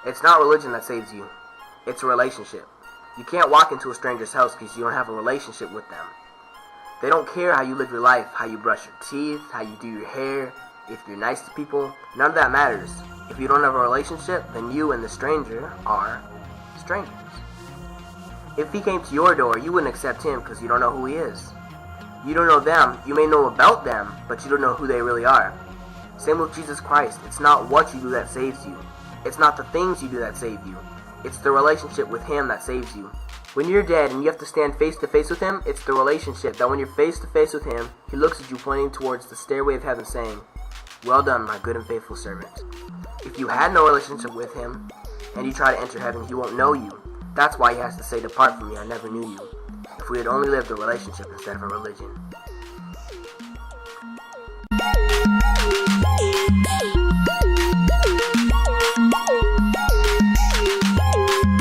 It's not religion that saves you. It's a relationship. You can't walk into a stranger's house because you don't have a relationship with them. They don't care how you live your life, how you brush your teeth, how you do your hair, if you're nice to people. None of that matters. If you don't have a relationship, then you and the stranger are strangers. If he came to your door, you wouldn't accept him because you don't know who he is. You don't know them. You may know about them, but you don't know who they really are. Same with Jesus Christ. It's not what you do that saves you. It's not the things you do that save you. It's the relationship with him that saves you. When you're dead and you have to stand face to face with him, it's the relationship that when you're face to face with him, he looks at you pointing towards the stairway of heaven saying, "Well done, my good and faithful servant." If you had no relationship with him and you try to enter heaven, he won't know you. That's why he has to say, "Depart from me, I never knew you." If we had only lived a relationship instead of a religion.